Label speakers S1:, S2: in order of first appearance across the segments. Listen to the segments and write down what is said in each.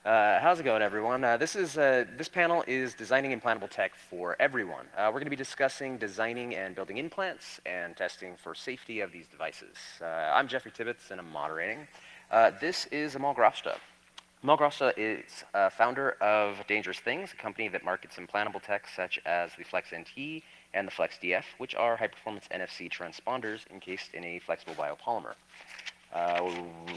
S1: How's it going, everyone? This panel is designing implantable tech for everyone. We're going to be discussing designing and building implants and testing for safety of these devices. I'm Jeffrey Tibbetts, and I'm moderating. This is Amal Grafsta. Amal Grafsta is founder of Dangerous Things, a company that markets implantable tech such as the Flex NT and the Flex DF, which are high-performance NFC transponders encased in a flexible biopolymer.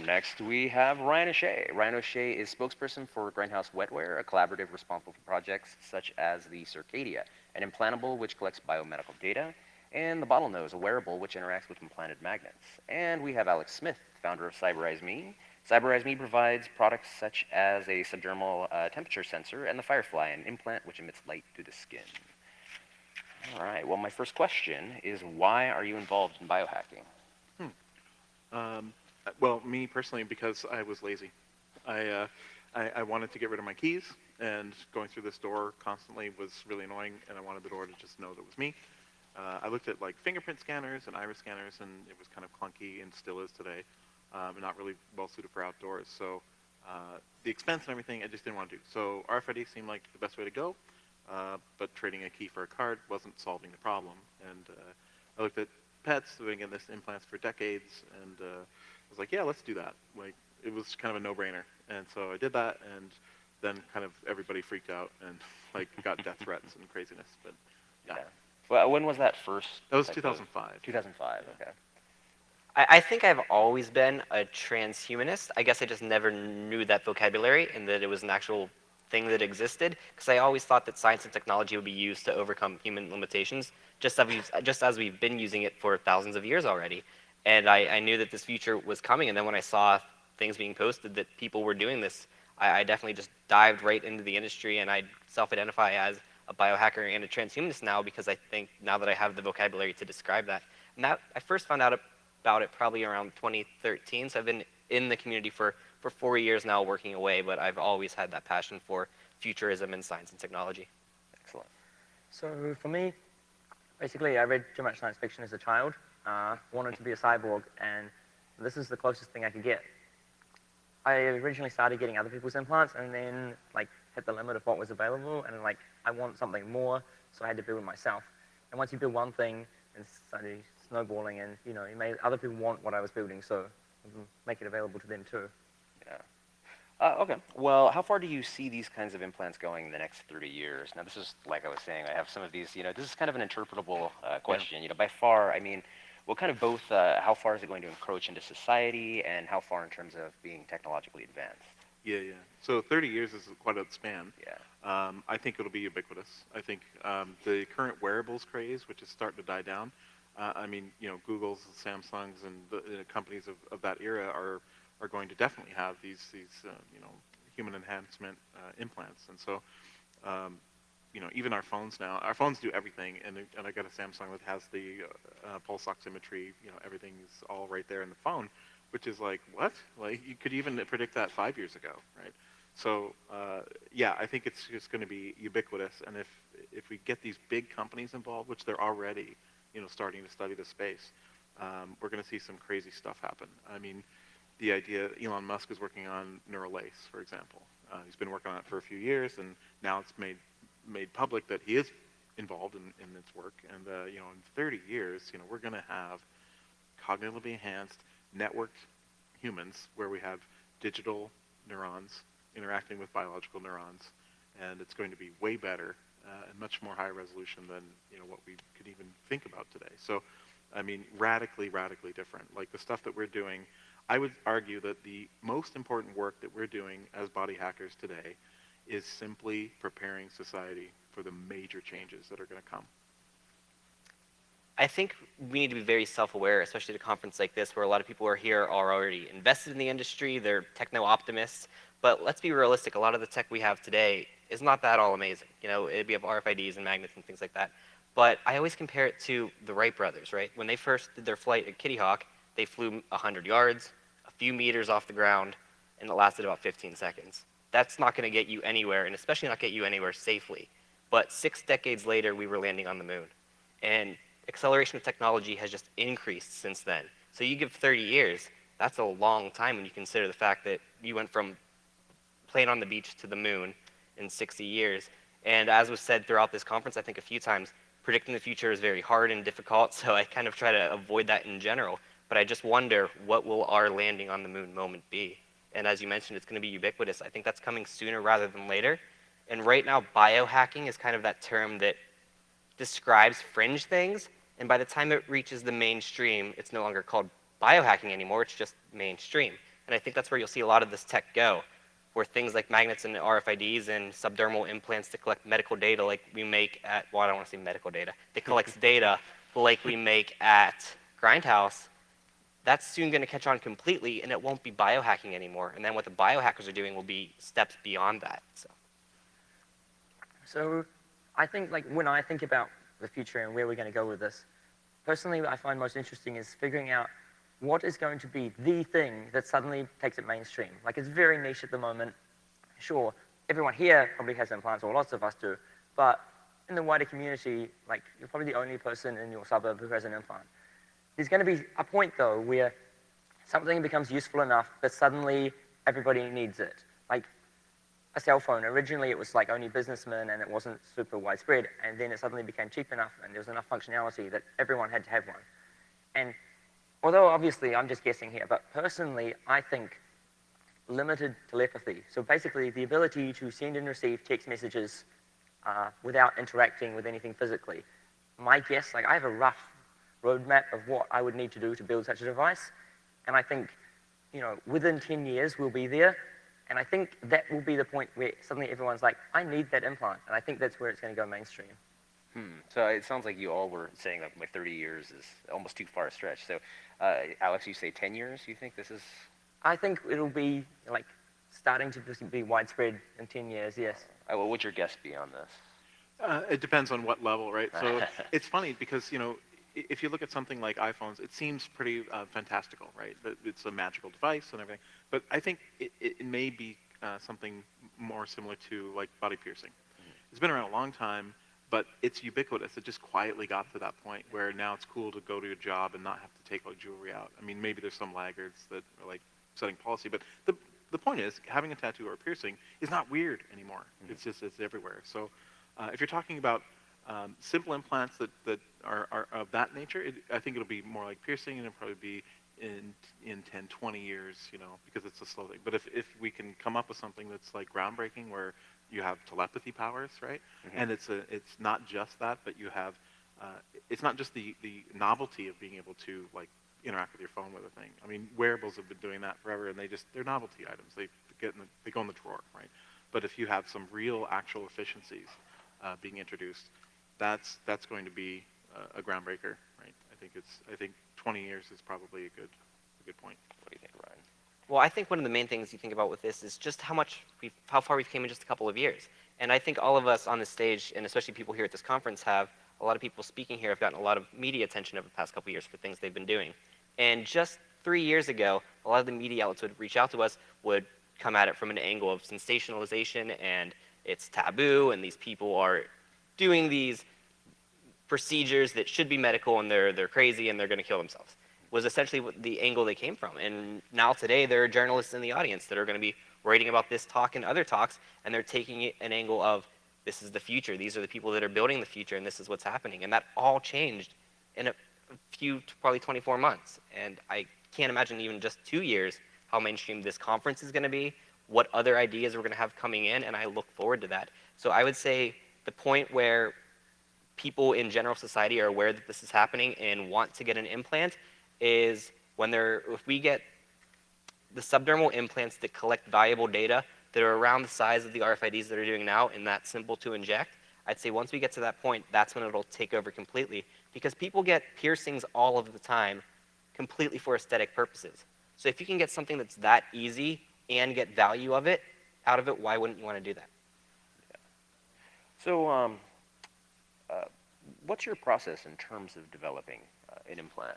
S1: Next, we have Ryan O'Shea. Ryan O'Shea is spokesperson for Grindhouse Wetware, a collaborative responsible for projects such as the Circadia, an implantable which collects biomedical data, and the Bottlenose, a wearable which interacts with implanted magnets. And we have Alex Smith, founder of CyberEyeMe. CyberEyeMe provides products such as a subdermal temperature sensor and the Firefly, an implant which emits light to the skin. All right, well, my first question is, why are you involved in biohacking?
S2: Well, me personally, because I was lazy. I wanted to get rid of my keys, and going through this door constantly was really annoying, and I wanted the door to just know that it was me. I looked at like fingerprint scanners and iris scanners, and it was kind of clunky and still is today, and not really well suited for outdoors. So the expense and everything, I just didn't want to do. So RFID seemed like the best way to go, but trading a key for a card wasn't solving the problem. And I looked at pets doing this implants for decades, and I was like, yeah, let's do that. Like, it was kind of a no-brainer, and so I did that, and then kind of everybody freaked out and like got death threats and craziness. But yeah,
S1: Well, when was that first?
S2: that was 2005.
S1: 2005. Okay.
S3: I think I've always been a transhumanist. I guess I just never knew that vocabulary and that it was an actual thing that existed, because I always thought that science and technology would be used to overcome human limitations, just as we've been using it for thousands of years already. And I knew that this future was coming, and then when I saw things being posted that people were doing this, I definitely just dived right into the industry, and I self-identify as a biohacker and a transhumanist now, because I think now that I have the vocabulary to describe that. And that I first found out about it probably around 2013, so I've been in the community for 4 years now working away, but I've always had that passion for futurism and science and technology.
S1: Excellent.
S4: So for me, basically, I read too much science fiction as a child, wanted to be a cyborg, and this is the closest thing I could get. I originally started getting other people's implants, and then like hit the limit of what was available, and like I want something more, so I had to build it myself. And once you build one thing, it started snowballing, and you made other people want what I was building, so make it available to them too.
S1: Yeah. Okay. Well, how far do you see these kinds of implants going in the next 30 years? Now, this is, like I was saying, I have some of these, this is kind of an interpretable question. By far, I mean, what kind of both, how far is it going to encroach into society, and how far in terms of being technologically advanced?
S2: Yeah. So 30 years is quite a span.
S1: Yeah.
S2: I think it'll be ubiquitous. I think the current wearables craze, which is starting to die down, I mean, Google's, Samsung's, and the companies of that era are going to definitely have these human enhancement implants. And so, even our phones now, our phones do everything. And I got a Samsung that has the pulse oximetry. Everything's all right there in the phone, which is like, what? Like, you could even predict that 5 years ago, right? So yeah, I think it's just going to be ubiquitous. And if we get these big companies involved, which they're already starting to study the space, we're going to see some crazy stuff happen. I mean, the idea, Elon Musk is working on neural lace, for example. He's been working on it for a few years, and now it's made public that he is involved in its work. And in 30 years, we're going to have cognitively enhanced, networked humans where we have digital neurons interacting with biological neurons, and it's going to be way better and much more high resolution than what we could even think about today. So, I mean, radically different. Like the stuff that we're doing, I would argue that the most important work that we're doing as body hackers today is simply preparing society for the major changes that are going to come.
S3: I think we need to be very self-aware, especially at a conference like this, where a lot of people who are here are already invested in the industry, they're techno-optimists, but let's be realistic, a lot of the tech we have today is not that all amazing. We have RFIDs and magnets and things like that. But I always compare it to the Wright brothers, right? When they first did their flight at Kitty Hawk, they flew 100 yards, a few meters off the ground, and it lasted about 15 seconds. That's not going to get you anywhere, and especially not get you anywhere safely. But 6 decades later, we were landing on the moon. And acceleration of technology has just increased since then. So you give 30 years, that's a long time when you consider the fact that you went from plane on the beach to the moon in 60 years. And as was said throughout this conference, I think a few times, predicting the future is very hard and difficult, so I kind of try to avoid that in general. But I just wonder, what will our landing on the moon moment be? And as you mentioned, it's going to be ubiquitous. I think that's coming sooner rather than later. And right now, biohacking is kind of that term that describes fringe things, and by the time it reaches the mainstream, it's no longer called biohacking anymore, it's just mainstream. And I think that's where you'll see a lot of this tech go, where things like magnets and RFIDs and subdermal implants to collect medical data like we make at, well, I don't want to say medical data, that collects data like we make at Grindhouse, that's soon going to catch on completely, and it won't be biohacking anymore. And then what the biohackers are doing will be steps beyond that.
S4: So I think, like, when I think about the future and where we're going to go with this, personally, what I find most interesting is figuring out what is going to be the thing that suddenly takes it mainstream. Like, it's very niche at the moment. Sure, everyone here probably has implants, or lots of us do, but in the wider community, like, you're probably the only person in your suburb who has an implant. There's going to be a point, though, where something becomes useful enough that suddenly everybody needs it. Like, a cell phone, originally it was like only businessmen and it wasn't super widespread, and then it suddenly became cheap enough and there was enough functionality that everyone had to have one. And although obviously I'm just guessing here, but personally I think limited telepathy, so basically the ability to send and receive text messages without interacting with anything physically. My guess, like, I have a rough roadmap of what I would need to do to build such a device, and I think, you know, within 10 years we'll be there. And I think that will be the point where suddenly everyone's like, I need that implant. And I think that's where it's going to go mainstream.
S1: So it sounds like you all were saying that 30 years is almost too far a stretch. So, Alex, you say 10 years? You think this is?
S4: I think it'll be like starting to be widespread in 10 years, yes.
S1: What would your guess be on this?
S2: It depends on what level, right? So it's funny because, you know, if you look at something like iPhones, it seems pretty fantastical, right? That it's a magical device and everything. But I think it may be something more similar to like body piercing. It's been around a long time, but it's ubiquitous. It just quietly got to that point where now it's cool to go to a job and not have to take like jewelry out. I mean, maybe there's some laggards that are like setting policy, but the point is, having a tattoo or a piercing is not weird anymore. It's just, it's everywhere. So if you're talking about simple implants that are of that nature, I think it'll be more like piercing, and it'll probably be in 10, 20 years, you know, because it's a slow thing. But if we can come up with something that's like groundbreaking, where you have telepathy powers, right? And it's not just that, but you have, it's not just the novelty of being able to like interact with your phone with a thing. I mean, wearables have been doing that forever, and they're novelty items. They go in the drawer, right? But if you have some real actual efficiencies being introduced, that's going to be a groundbreaker, right? I think 20 years is probably a good point.
S1: What do you think, Ryan?
S3: Well, I think one of the main things you think about with this is just how far we've came in just a couple of years. And I think all of us on this stage, and especially people here at this conference, a lot of people speaking here have gotten a lot of media attention over the past couple of years for things they've been doing. And just 3 years ago, a lot of the media outlets would reach out to us, would come at it from an angle of sensationalization, and it's taboo, and these people are doing these procedures that should be medical, and they're crazy, and they're going to kill themselves, was essentially what the angle they came from. And now today, there are journalists in the audience that are going to be writing about this talk and other talks, and they're taking it an angle of, this is the future, these are the people that are building the future, and this is what's happening. And that all changed in a few, probably 24 months. And I can't imagine even just 2 years how mainstream this conference is going to be, what other ideas we're going to have coming in, and I look forward to that. So I would say the point where people in general society are aware that this is happening and want to get an implant is when if we get the subdermal implants that collect valuable data that are around the size of the RFIDs that are doing now and that simple to inject, I'd say once we get to that point, that's when it'll take over completely, because people get piercings all of the time completely for aesthetic purposes. So if you can get something that's that easy and get value out of it, why wouldn't you want to do that?
S1: Yeah. So what's your process in terms of developing an implant?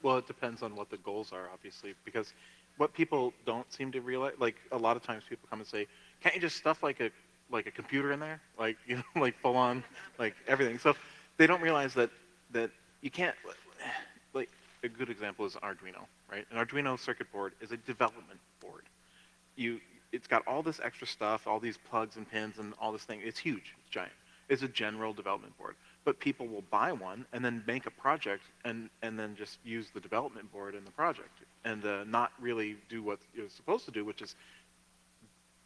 S2: Well, it depends on what the goals are, obviously, because what people don't seem to realize, like a lot of times people come and say, can't you just stuff like a computer in there? Like, you know, like full on, like everything. So they don't realize that you can't, like a good example is Arduino, right? An Arduino circuit board is a development board. it's got all this extra stuff, all these plugs and pins and all this thing. It's huge. It's giant. It's a general development board. But people will buy one and then make a project and then just use the development board in the project and not really do what you're supposed to do, which is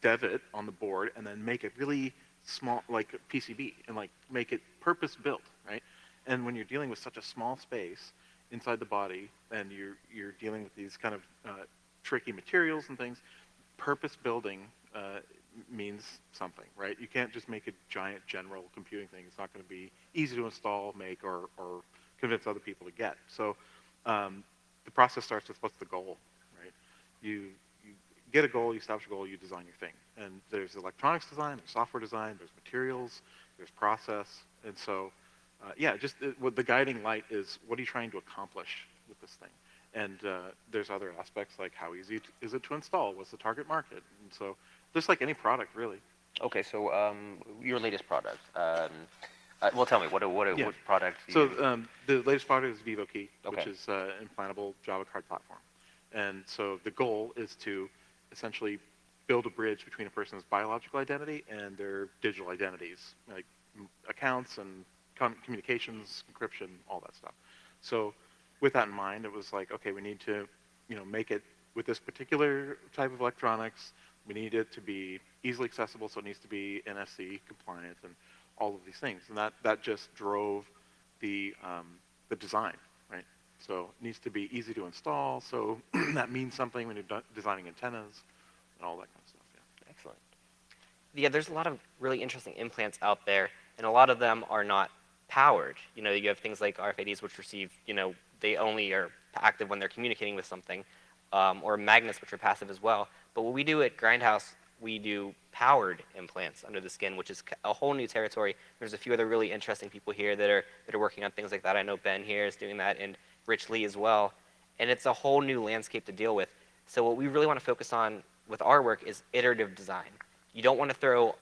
S2: dev it on the board and then make it really small, like PCB, and like make it purpose built, right? And when you're dealing with such a small space inside the body and you're dealing with these kind of tricky materials and things, purpose building means something, right? You can't just make a giant general computing thing. It's not going to be easy to install, make, or convince other people to get. So the process starts with what's the goal, right? You get a goal, you establish a goal, you design your thing. And there's electronics design, there's software design, there's materials, there's process. And so, yeah, just what the guiding light is, what are you trying to accomplish with this thing? And there's other aspects like how easy is it to install? What's the target market? And so just like any product, really.
S1: Okay, so your latest product. Well, tell me, what product?
S2: So the latest product is VivoKey,
S1: Okay.
S2: which is an implantable Java card platform. And so the goal is to essentially build a bridge between a person's biological identity and their digital identities, like accounts and communications, encryption, all that stuff. So with that in mind, it was like, okay, we need to, make it with this particular type of electronics. We need it to be easily accessible, so it needs to be NFC compliant and all of these things. And that just drove the design, right? So it needs to be easy to install. So that means something when you're designing antennas and all that kind of stuff. Yeah.
S1: Excellent.
S3: Yeah, there's a lot of really interesting implants out there, and a lot of them are not powered. You have things like RFIDs, which receive, they only are active when they're communicating with something, or magnets, which are passive as well. But what we do at Grindhouse, we do powered implants under the skin, which is a whole new territory. There's a few other really interesting people here that are working on things like that. I know Ben here is doing that, and Rich Lee as well. And it's a whole new landscape to deal with. So what we really want to focus on with our work is iterative design. You don't want to throw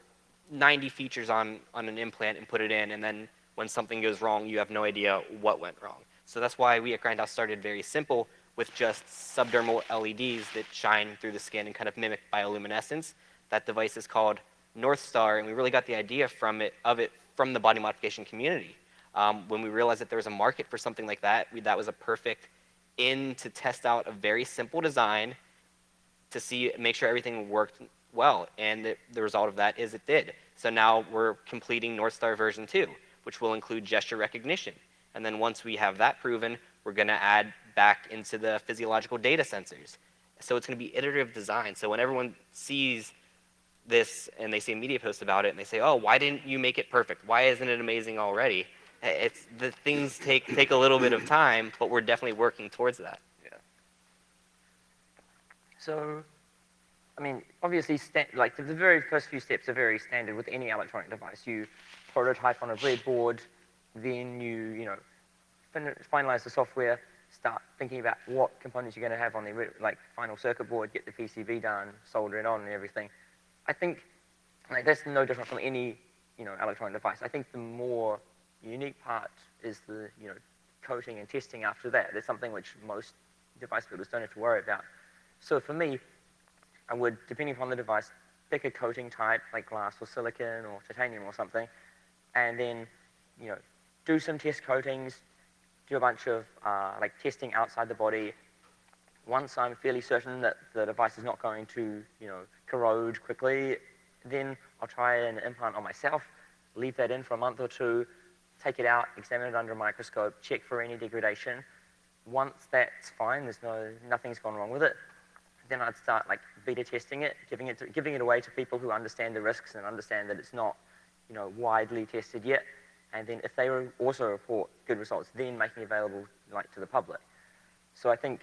S3: 90 features on an implant and put it in, and then when something goes wrong, you have no idea what went wrong. So that's why we at Grindhouse started very simple with just subdermal LEDs that shine through the skin and kind of mimic bioluminescence. That device is called North Star, and we really got the idea from the body modification community. When we realized that there was a market for something like that, that was a perfect in to test out a very simple design to make sure everything worked well. And the result of that is it did. So now we're completing North Star version 2, which will include gesture recognition. And then once we have that proven, we're going to add back into the physiological data sensors. So it's going to be iterative design. So when everyone sees this and they see a media post about it and they say, oh, why didn't you make it perfect? Why isn't it amazing already? The things take a little bit of time, but we're definitely working towards that.
S1: Yeah.
S4: So, I mean, obviously, like the very first few steps are very standard with any electronic device. You prototype on a breadboard, then you finalize the software, start thinking about what components you're going to have on the final circuit board, get the PCB done, solder it on, and everything. I think that's no different from any electronic device. I think the more unique part is the coating and testing after that. That's something which most device builders don't have to worry about. So for me, I would, depending upon the device, pick a coating type like glass or silicon or titanium or something, and then do some test coatings, do a bunch of testing outside the body. Once I'm fairly certain that the device is not going to corrode quickly, then I'll try an implant on myself, leave that in for a month or two, take it out, examine it under a microscope, check for any degradation. Once that's fine, nothing's gone wrong with it, then I'd start beta testing it, giving it away to people who understand the risks and understand that it's not widely tested yet. And then if they also report good results, then making it available to the public. So I think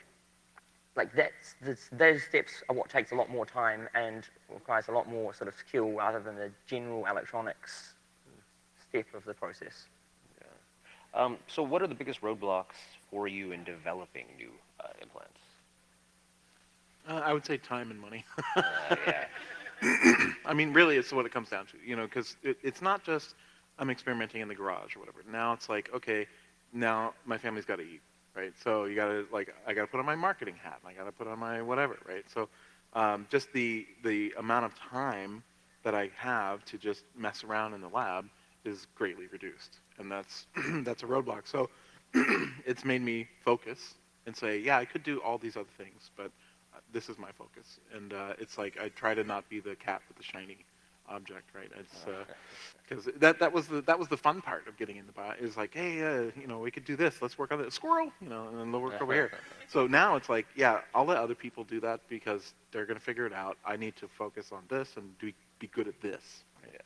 S4: those steps are what takes a lot more time and requires a lot more sort of skill rather than the general electronics step of the process.
S1: Yeah. So what are the biggest roadblocks for you in developing new implants?
S2: I would say time and money.
S1: Yeah.
S2: I mean, really, it's what it comes down to, because it's not just I'm experimenting in the garage or whatever. Now it's like, okay, now my family's got to eat, right? So you got to I got to put on my marketing hat, and I got to put on my whatever, right? So just the amount of time that I have to just mess around in the lab is greatly reduced, and that's that's a roadblock. So it's made me focus and say, yeah, I could do all these other things, but this is my focus. And it's like I try to not be the cat with the shiny object, right? It's because that was the fun part of getting into bio. Is like, hey, you know, we could do this. Let's work on it. Squirrel, you know, and then they'll work over here. So now it's like, yeah, I'll let other people do that because they're gonna figure it out. I need to focus on this and be good at this. Right?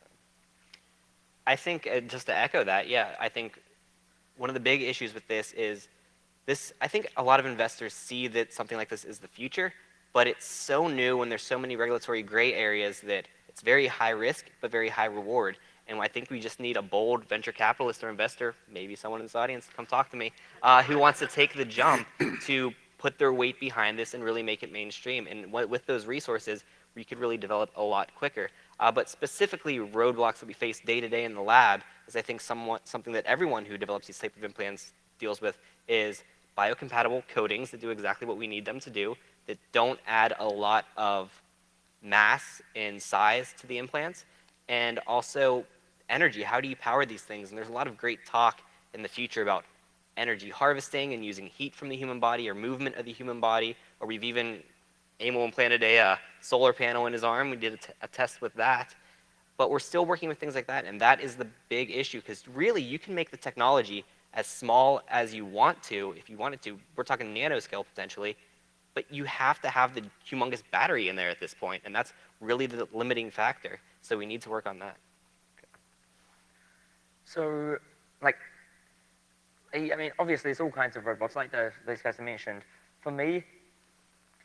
S3: I think, just to echo that, yeah, I think one of the big issues with this is this. I think a lot of investors see that something like this is the future, but it's so new and there's so many regulatory gray areas that it's very high risk but very high reward. And I think we just need a bold venture capitalist or investor, maybe someone in this audience, come talk to me, who wants to take the jump to put their weight behind this and really make it mainstream. And with those resources, we could really develop a lot quicker. But specifically, roadblocks that we face day to day in the lab is, I think, something that everyone who develops these type of implants deals with is biocompatible coatings that do exactly what we need them to do, that don't add a lot of mass and size to the implants, and also energy. How do you power these things? And there's a lot of great talk in the future about energy harvesting and using heat from the human body or movement of the human body, or we've even, Emil implanted a solar panel in his arm. We did a test with that. But we're still working with things like that, and that is the big issue, because really you can make the technology as small as you want to, if you wanted to. We're talking nanoscale potentially, but you have to have the humongous battery in there at this point, and that's really the limiting factor. So we need to work on that.
S4: So, like, I mean, obviously, there's all kinds of robots, like those guys I mentioned. For me,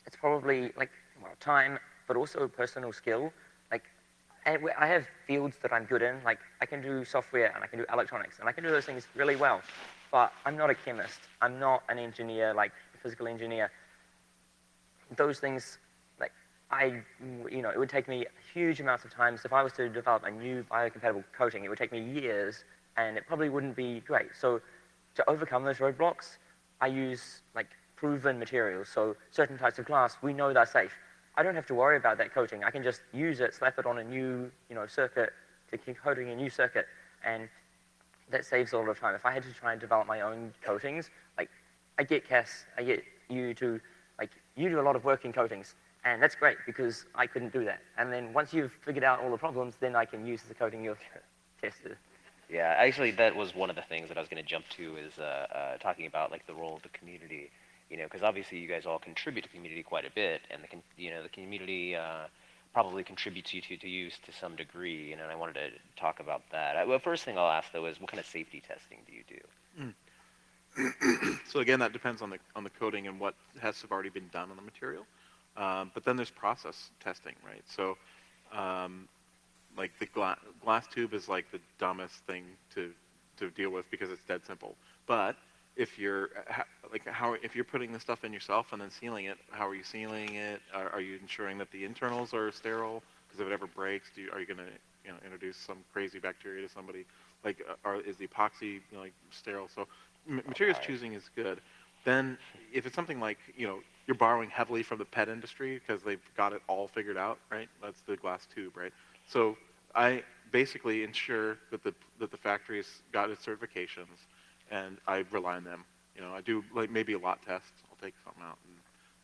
S4: it's probably, like, well, time, but also personal skill. Like, I have fields that I'm good in. Like, I can do software, and I can do electronics, and I can do those things really well. But I'm not a chemist. I'm not an engineer, like a physical engineer. Those things, like, you know, it would take me huge amounts of time. So if I was to develop a new biocompatible coating, it would take me years, and it probably wouldn't be great. So to overcome those roadblocks, I use, like, proven materials. So certain types of glass, we know they're safe. I don't have to worry about that coating. I can just use it, slap it on a new, you know, circuit, to keep coating a new circuit, and that saves a lot of time. If I had to try and develop my own coatings, like, I get Cass, I get you to, like, you do a lot of work in coatings, and that's great because I couldn't do that. And then once you've figured out all the problems, then I can use the coating you've tested.
S1: Yeah, actually, that was one of the things that I was going to jump to is talking about like the role of the community. You know, because obviously you guys all contribute to the community quite a bit, and the community probably contributes to you to some degree. And I wanted to talk about that. Well, first thing I'll ask though is, what kind of safety testing do you do?
S2: So again, that depends on the coating and what tests have already been done on the material. But then there's process testing, right? So like the glass tube is like the dumbest thing to deal with because it's dead simple. But if you're if you're putting the stuff in yourself and then sealing it, how are you sealing it? Are you ensuring that the internals are sterile? Because if it ever breaks, are you going to introduce some crazy bacteria to somebody? Like, is the epoxy like sterile? So materials choosing is good. Then if it's something like you're borrowing heavily from the pet industry because they've got it all figured out, right? That's the glass tube, right? So I basically ensure that the factory's got its certifications, and I rely on them. I do like maybe a lot test. I'll take something out and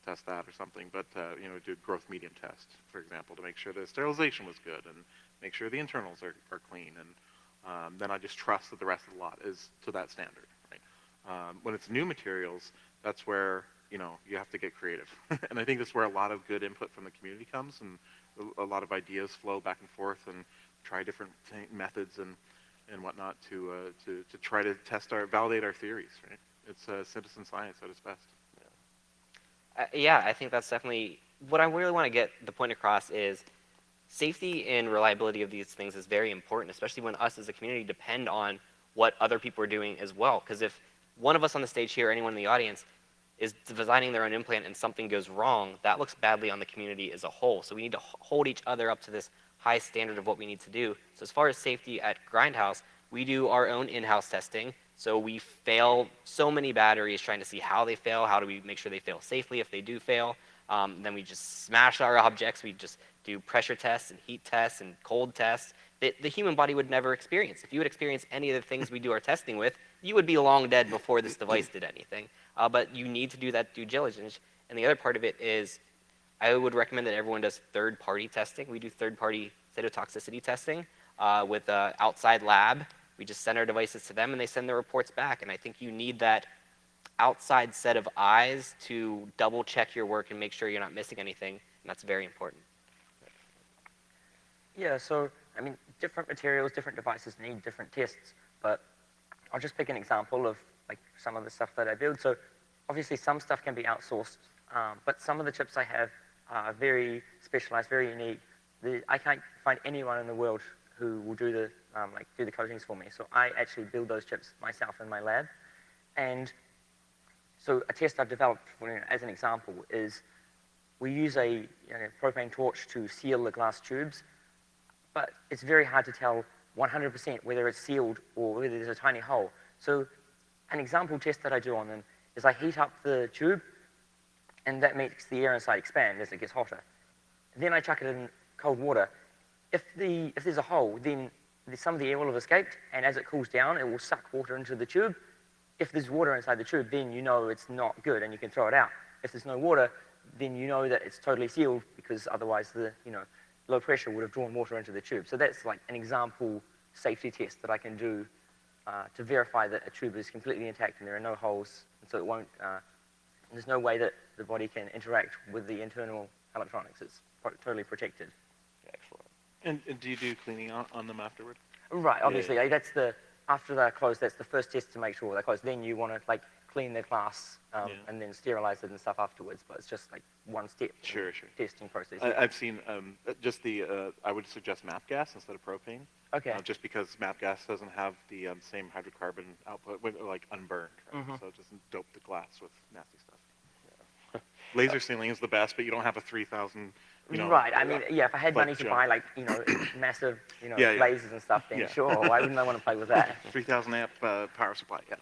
S2: test that or something, but do a growth medium test, for example, to make sure the sterilization was good and make sure the internals are clean, and then I just trust that the rest of the lot is to that standard, right? When it's new materials, that's where you have to get creative, and I think that's where a lot of good input from the community comes, and a lot of ideas flow back and forth, and try different methods and whatnot to try to validate our theories, right? It's citizen science at its best.
S3: Yeah, I think that's definitely what I really want to get the point across is safety and reliability of these things is very important, especially when us as a community depend on what other people are doing as well. Because if one of us on the stage here, or anyone in the audience, is designing their own implant and something goes wrong, that looks badly on the community as a whole. So we need to hold each other up to this high standard of what we need to do. So as far as safety at Grindhouse, we do our own in-house testing. So we fail so many batteries trying to see how they fail, how do we make sure they fail safely if they do fail. Then we just smash our objects. We just do pressure tests and heat tests and cold tests that the human body would never experience. If you would experience any of the things we do our testing with, you would be long dead before this device did anything. But you need to do that due diligence. And the other part of it is I would recommend that everyone does third-party testing. We do third-party cytotoxicity testing with an outside lab. We just send our devices to them, and they send their reports back. And I think you need that outside set of eyes to double-check your work and make sure you're not missing anything, and that's very important.
S4: Yeah, so, I mean, different materials, different devices need different tests, but I'll just pick an example of like some of the stuff that I build. So obviously some stuff can be outsourced, but some of the chips I have are very specialized, very unique. I can't find anyone in the world who will do the coatings for me. So I actually build those chips myself in my lab. And so a test I've developed, as an example, is we use a propane torch to seal the glass tubes, but it's very hard to tell 100% whether it's sealed or whether there's a tiny hole. So an example test that I do on them is I heat up the tube, and that makes the air inside expand as it gets hotter. Then I chuck it in cold water. If there's a hole, then some of the air will have escaped, and as it cools down, it will suck water into the tube. If there's water inside the tube, then you know it's not good and you can throw it out. If there's no water, then you know that it's totally sealed, because otherwise the low pressure would have drawn water into the tube. So that's like an example safety test that I can do to verify that a tube is completely intact and there are no holes, and so it won't. There's no way that the body can interact with the internal electronics. It's totally protected.
S1: Excellent.
S2: And do you do cleaning on them afterward?
S4: Right. Obviously,
S2: Yeah.
S4: that's after they're closed. That's the first test to make sure they're closed. Then you want to clean their glass and then sterilize it and stuff afterwards. But it's just like one step.
S2: Sure.
S4: Testing process.
S2: I've seen just I would suggest MAP gas instead of propane.
S4: Okay.
S2: Just because MAP gas doesn't have the same hydrocarbon output, like unburned, right? So it doesn't dope the glass with nasty stuff. Laser sealing is the best, but you don't have a 3,000.
S4: Right. I mean, yeah. If I had money to
S2: jump.
S4: buy massive,
S2: Yeah.
S4: lasers and stuff, then sure. Why wouldn't I want to play with that?
S2: 3,000 amp power supply. Yeah.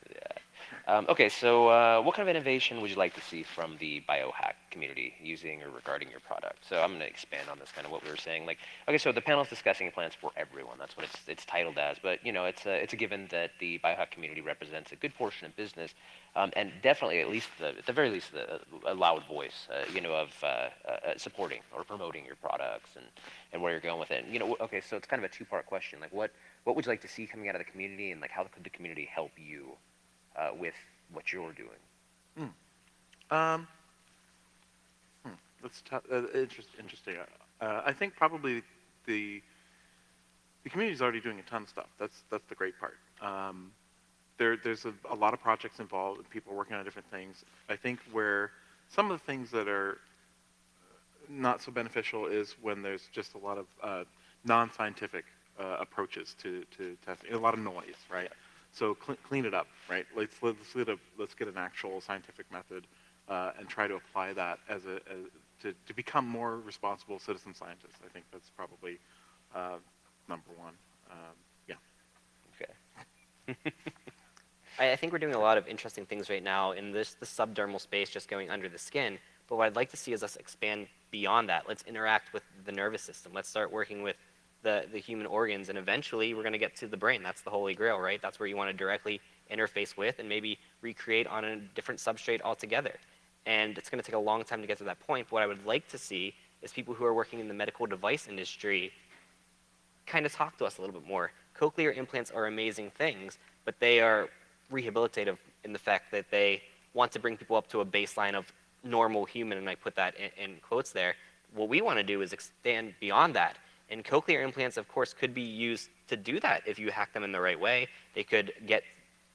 S1: Okay, so what kind of innovation would you like to see from the biohack community using or regarding your product? So I'm going to expand on this kind of what we were saying. Okay, so the panel is discussing implants for everyone. That's what it's titled as. But it's a given that the biohack community represents a good portion of business, and definitely at the very least a loud voice, of supporting or promoting your products and where you're going with it. And, okay, so it's kind of a two-part question. Like, what would you like to see coming out of the community, and how could the community help you with what you're doing?
S2: That's interesting. I think probably the community's already doing a ton of stuff. That's the great part. There's a lot of projects involved, and people are working on different things. I think where some of the things that are not so beneficial is when there's just a lot of non-scientific approaches to testing, a lot of noise, right? So clean it up, right? Let's get an actual scientific method and try to apply that to become more responsible citizen scientists. I think that's probably number one.
S1: Okay.
S3: I think we're doing a lot of interesting things right now in the subdermal space, just going under the skin. But what I'd like to see is us expand beyond that. Let's interact with the nervous system. Let's start working with the human organs, and eventually we're going to get to the brain. That's the holy grail, right? That's where you want to directly interface with and maybe recreate on a different substrate altogether. And it's going to take a long time to get to that point. But what I would like to see is people who are working in the medical device industry kind of talk to us a little bit more. Cochlear implants are amazing things, but they are rehabilitative in the fact that they want to bring people up to a baseline of normal human, and I put that in quotes there. What we want to do is extend beyond that. And cochlear implants, of course, could be used to do that if you hack them in the right way. They could get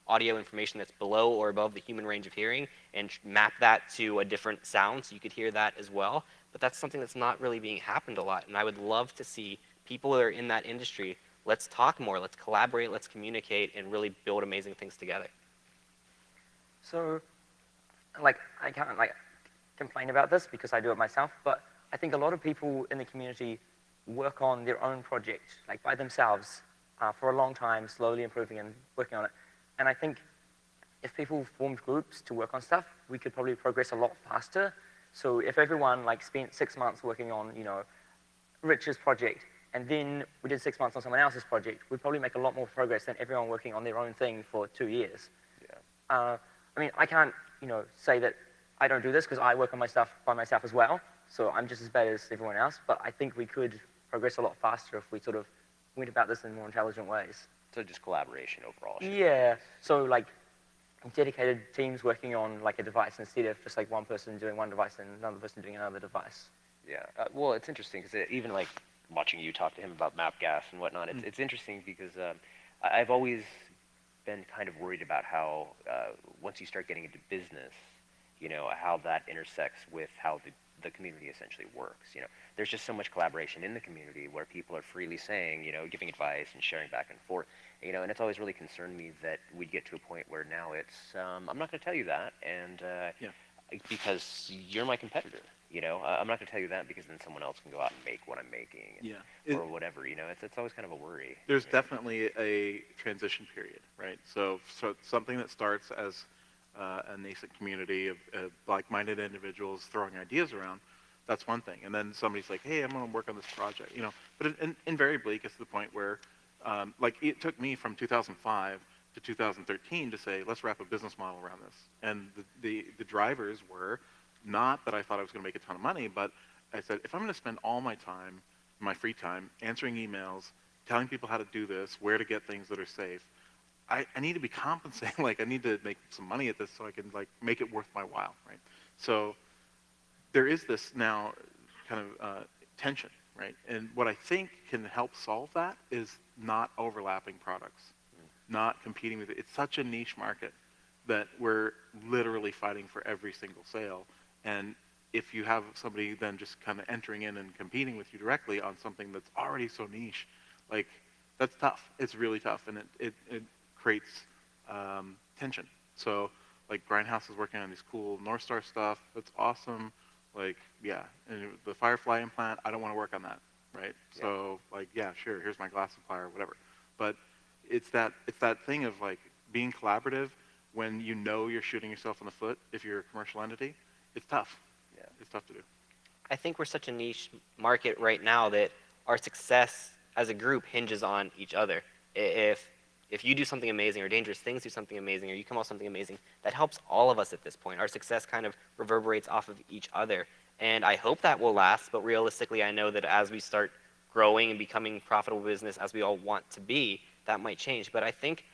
S3: audio information that's below or above the human range of hearing and map that to a different sound so you could hear that as well. But that's something that's not really being happened a lot. And I would love to see people that are in that industry, let's talk more, let's collaborate, let's communicate, and really build amazing things together.
S4: So, I can't complain about this because I do it myself, but I think a lot of people in the community work on their own project, by themselves, for a long time, slowly improving and working on it. And I think if people formed groups to work on stuff, we could probably progress a lot faster So if everyone like spent 6 months working on, Rich's project, and then we did 6 months on someone else's project, we'd probably make a lot more progress than everyone working on their own thing for 2 years.
S1: Yeah.
S4: I mean, I can't, say that I don't do this because I work on my stuff by myself as well. So I'm just as bad as everyone else. But I think we could progress a lot faster if we sort of went about this in more intelligent ways.
S1: So just collaboration overall.
S4: Yeah. So like dedicated teams working on like a device instead of just like one person doing one device and another person doing another device.
S1: Yeah. Well, it's interesting because even like watching you talk to him about map gas and whatnot, it's interesting because I've always been kind of worried about how once you start getting into business, how that intersects with how the community essentially works. There's just so much collaboration in the community where people are freely saying, giving advice and sharing back and forth. And it's always really concerned me that we'd get to a point where now it's, I'm not going to tell you that, and because you're my competitor. I'm not going to tell you that because then someone else can go out and make what I'm making, or whatever. It's always kind of a worry.
S2: There's definitely a transition period, right? So something that starts as a nascent community of like-minded individuals throwing ideas around, that's one thing. And then somebody's like, hey, I'm going to work on this project, But invariably, it gets to the point where, like, it took me from 2005 to 2013 to say, let's wrap a business model around this. And the drivers were not that I thought I was going to make a ton of money, but I said, if I'm going to spend all my time, my free time, answering emails, telling people how to do this, where to get things that are safe, I need to be compensated. Like, I need to make some money at this so I can, like, make it worth my while, right? So there is this now kind of tension, right? And what I think can help solve that is not overlapping products, not competing with it. It's such a niche market that we're literally fighting for every single sale. And if you have somebody then just kind of entering in and competing with you directly on something that's already so niche, like, that's tough. It's really tough, and it creates tension. So, like, Grindhouse is working on these cool North Star stuff. That's awesome. Like, yeah, and the Firefly implant, I don't want to work on that, right? Yeah. So, like, yeah, sure, here's my glass supplier, whatever. But it's that thing of, like, being collaborative when you're shooting yourself in the foot if you're a commercial entity. It's tough. Yeah, it's tough to do.
S3: I think we're such a niche market right now that our success as a group hinges on each other. If you do something amazing, or Dangerous Things do something amazing, or you come out with something amazing, that helps all of us at this point. Our success kind of reverberates off of each other. And I hope that will last, but realistically, I know that as we start growing and becoming profitable business as we all want to be, that might change. But I think,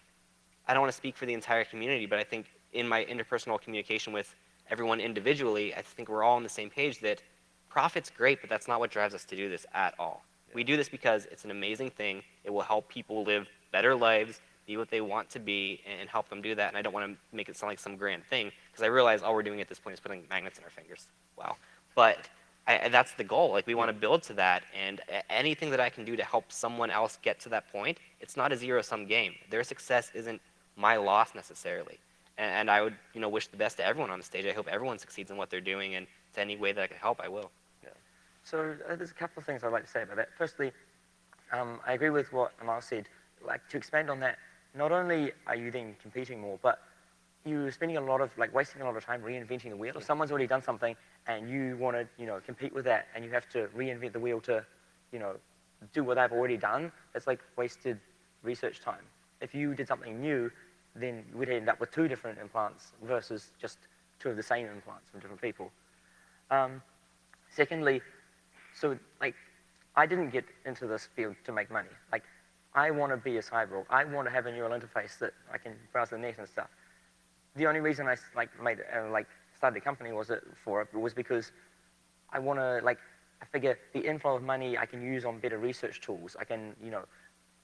S3: I don't want to speak for the entire community, but I think in my interpersonal communication with everyone individually, I think we're all on the same page that profit's great, but that's not what drives us to do this at all. Yeah. We do this because it's an amazing thing. It will help people live better lives, be what they want to be, and help them do that. And I don't want to make it sound like some grand thing, because I realize all we're doing at this point is putting magnets in our fingers. Wow. But that's the goal. Like, we want to build to that, and anything that I can do to help someone else get to that point, it's not a zero-sum game. Their success isn't my loss necessarily. And I would, wish the best to everyone on the stage. I hope everyone succeeds in what they're doing, and to any way that I can help, I will.
S4: Yeah. So there's a couple of things I'd like to say about that. Firstly, I agree with what Amal said. Like, to expand on that, not only are you then competing more, but you're spending a lot of, wasting a lot of time reinventing the wheel. If someone's already done something and you want to, compete with that, and you have to reinvent the wheel to, do what they've already done, that's like wasted research time. If you did something new, then we'd end up with 2 different implants versus just 2 of the same implants from different people. Secondly, so I didn't get into this field to make money. I want to be a cyborg. I want to have a neural interface that I can browse the net and stuff. The only reason I started a company was because I want to I figure the inflow of money I can use on better research tools. I can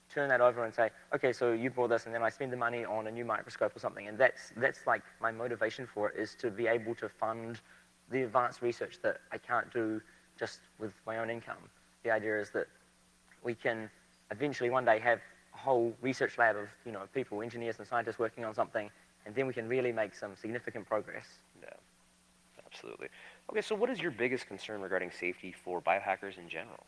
S4: turn that over and say, okay, so you bought this, and then I spend the money on a new microscope or something, and that's my motivation for it, is to be able to fund the advanced research that I can't do just with my own income. The idea is that we can eventually one day have a whole research lab of people, engineers and scientists working on something, and then we can really make some significant progress.
S1: Yeah, absolutely. Okay, so what is your biggest concern regarding safety for biohackers in general?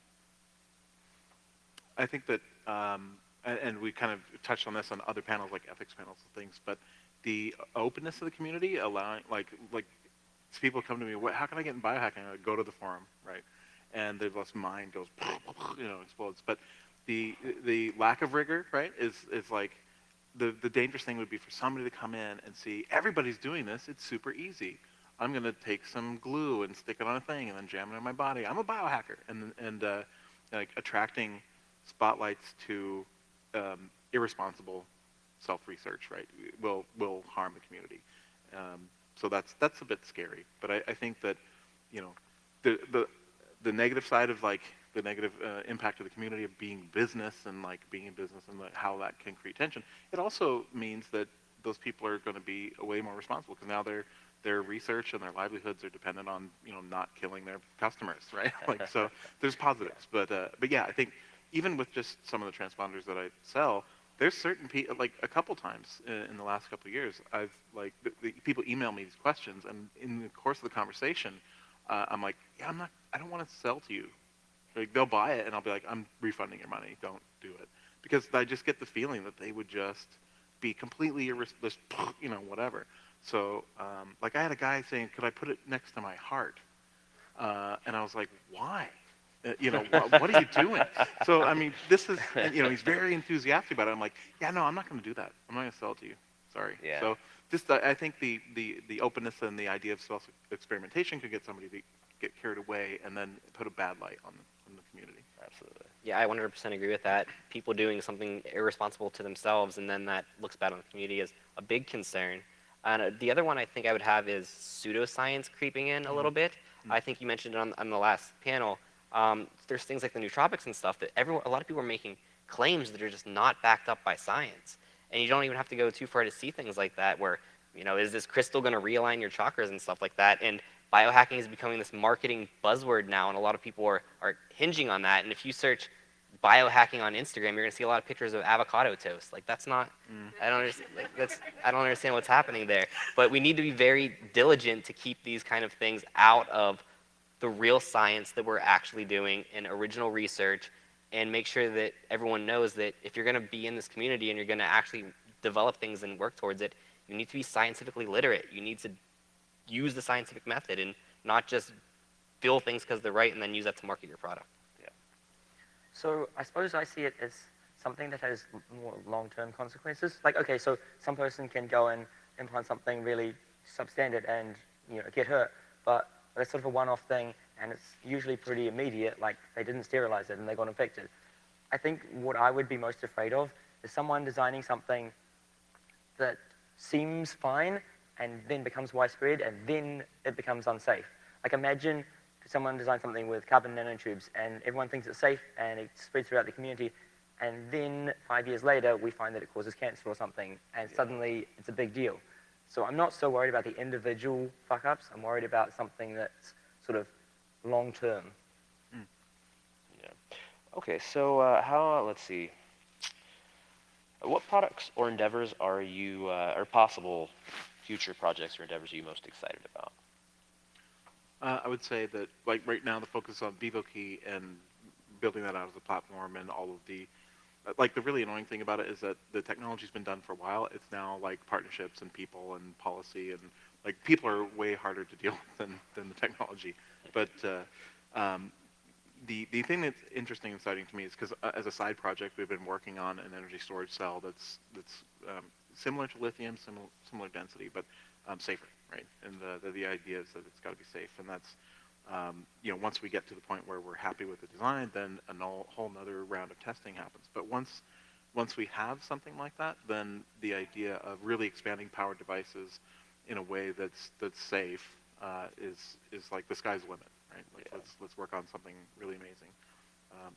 S2: I think that, and we kind of touched on this on other panels, like ethics panels and things, but the openness of the community, allowing, like people come to me, how can I get in biohacking? I go to the forum, right? And their mind goes, explodes. But the lack of rigor, right, is like the dangerous thing would be for somebody to come in and see everybody's doing this. It's super easy. I'm gonna take some glue and stick it on a thing and then jam it in my body. I'm a biohacker, and like attracting spotlights to irresponsible self-research, right, will harm the community. So that's a bit scary. But I think that, you know, the negative side of like the negative impact of the community of being business and like being in business and like how that can create tension. It also means that those people are going to be way more responsible because now their research and their livelihoods are dependent on not killing their customers, right? Like so, there's positives, but yeah, I think even with just some of the transponders that I sell, there's certain people, like a couple times in the last couple of years, I've like the people email me these questions, and in the course of the conversation, I'm like, yeah, I don't want to sell to you. Like they'll buy it, and I'll be like, I'm refunding your money. Don't do it, because I just get the feeling that they would just be completely whatever. So, like I had a guy saying, could I put it next to my heart? And I was like, why? What are you doing? So, I mean, this is, he's very enthusiastic about it. I'm like, yeah, no, I'm not going to do that. I'm not going to sell it to you. Sorry.
S1: Yeah.
S2: So, just I think the openness and the idea of self-experimentation could get somebody to get carried away and then put a bad light on the community.
S1: Absolutely.
S3: Yeah, I 100% agree with that. People doing something irresponsible to themselves and then that looks bad on the community is a big concern. And the other one I think I would have is pseudoscience creeping in a little bit. I think you mentioned it on the last panel. There's things like the nootropics and stuff that a lot of people are making claims that are just not backed up by science. And you don't even have to go too far to see things like that where, is this crystal going to realign your chakras and stuff like that? And biohacking is becoming this marketing buzzword now, and a lot of people are hinging on that. And if you search biohacking on Instagram, you're going to see a lot of pictures of avocado toast. Like that's not, I don't understand. I don't understand what's happening there. But we need to be very diligent to keep these kind of things out of the real science that we're actually doing in original research, and make sure that everyone knows that if you're going to be in this community and you're going to actually develop things and work towards it, you need to be scientifically literate. You need to use the scientific method and not just feel things because they're right and then use that to market your product.
S1: Yeah.
S4: So I suppose I see it as something that has more long-term consequences. Like, okay, so some person can go and implant something really substandard and get hurt, but that's sort of a one-off thing, and it's usually pretty immediate. Like they didn't sterilize it and they got infected. I think what I would be most afraid of is someone designing something that seems fine and then becomes widespread, and then it becomes unsafe. Like imagine someone designs something with carbon nanotubes, and everyone thinks it's safe, and it spreads throughout the community, and then 5 years later, we find that it causes cancer or something, and suddenly it's a big deal. So I'm not so worried about the individual fuck-ups. I'm worried about something that's sort of long-term.
S1: Yeah. Okay, so let's see. What products or endeavors are you, or possible future projects or endeavors are you most excited about?
S2: I would say that, like right now, the focus on VivoKey and building that out as a platform and all of the, like the really annoying thing about it is that the technology's been done for a while. It's now like partnerships and people and policy, and like people are way harder to deal with than the technology. But the thing that's interesting and exciting to me is because as a side project, we've been working on an energy storage cell that's similar to lithium, similar density, but safer, right? And the idea is that it's got to be safe, and that's once we get to the point where we're happy with the design, then a whole nother round of testing happens. But once we have something like that, then the idea of really expanding powered devices in a way that's safe is like the sky's the limit, right? Like let's work on something really amazing.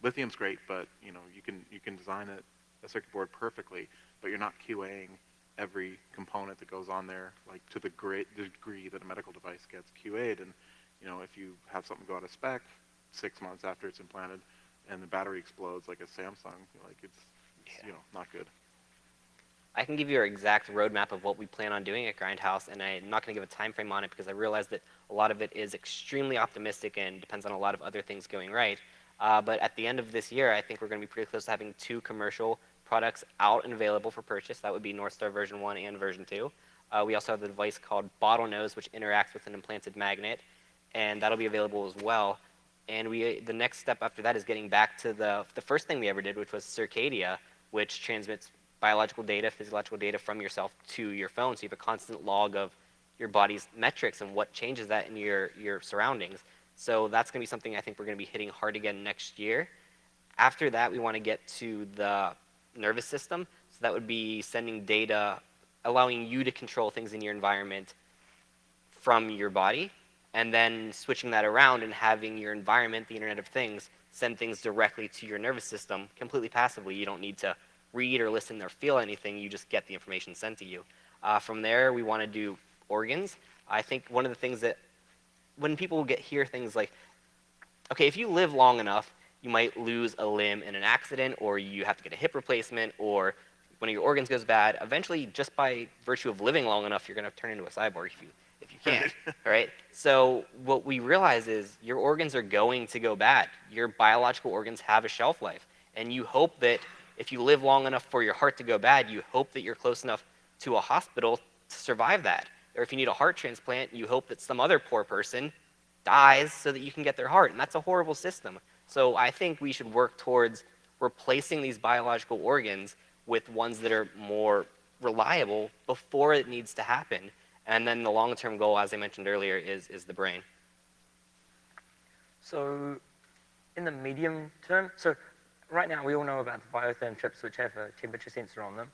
S2: Lithium's great, but you can design a circuit board perfectly, but you're not QAing every component that goes on there, like to the great degree that a medical device gets QA'd. And if you have something go out of spec 6 months after it's implanted and the battery explodes like a Samsung, like it's not good.
S3: I can give you our exact roadmap of what we plan on doing at Grindhouse, and I'm not going to give a time frame on it because I realize that a lot of it is extremely optimistic and depends on a lot of other things going right. But at the end of this year, I think we're going to be pretty close to having 2 commercial products out and available for purchase. That would be Northstar version 1 and version 2. We also have the device called Bottlenose, which interacts with an implanted magnet, and that'll be available as well. And the next step after that is getting back to the first thing we ever did, which was Circadia, which transmits biological data, physiological data from yourself to your phone. So you have a constant log of your body's metrics and what changes that in your surroundings. So that's going to be something I think we're going to be hitting hard again next year. After that, we want to get to the nervous system. So that would be sending data, allowing you to control things in your environment from your body, and then switching that around and having your environment, the Internet of Things, send things directly to your nervous system completely passively. You don't need to read or listen or feel anything. You just get the information sent to you. From there, we want to do organs. I think one of the things that when people hear things like, okay, if you live long enough, you might lose a limb in an accident, or you have to get a hip replacement, or one of your organs goes bad. Eventually, just by virtue of living long enough, you're going to turn into a cyborg if you can't, all right? So what we realize is your organs are going to go bad. Your biological organs have a shelf life, and you hope that if you live long enough for your heart to go bad, you hope that you're close enough to a hospital to survive that. Or if you need a heart transplant, you hope that some other poor person dies so that you can get their heart, and that's a horrible system. So I think we should work towards replacing these biological organs with ones that are more reliable before it needs to happen. And then the long-term goal, as I mentioned earlier, is the brain.
S4: So in the medium term, so right now we all know about the biotherm chips which have a temperature sensor on them.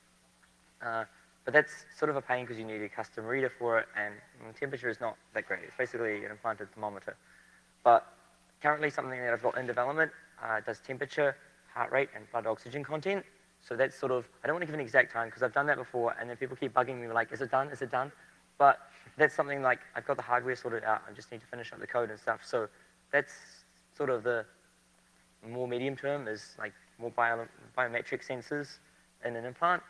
S4: But that's sort of a pain because you need a custom reader for it, and temperature is not that great. It's basically an implanted thermometer. But currently something that I've got in development does temperature, heart rate, and blood oxygen content. So that's sort of, I don't want to give an exact time because I've done that before, and then people keep bugging me like, is it done, is it done? But that's something like, I've got the hardware sorted out, I just need to finish up the code and stuff. So that's sort of the more medium term is like more biometric sensors in an implant.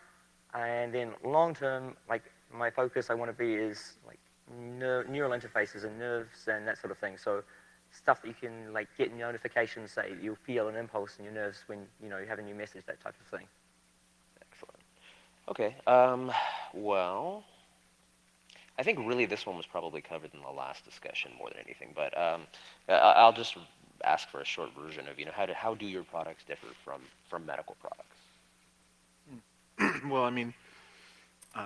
S4: And then long term, like my focus I want to be is like neural interfaces and nerves and that sort of thing. So stuff that you can like get notifications, say you'll feel an impulse in your nerves when you have a new message, that type of thing.
S1: Excellent. Okay. Well, I think really this one was probably covered in the last discussion more than anything. But I'll just ask for a short version of how do your products differ from medical products?
S2: Well, I mean,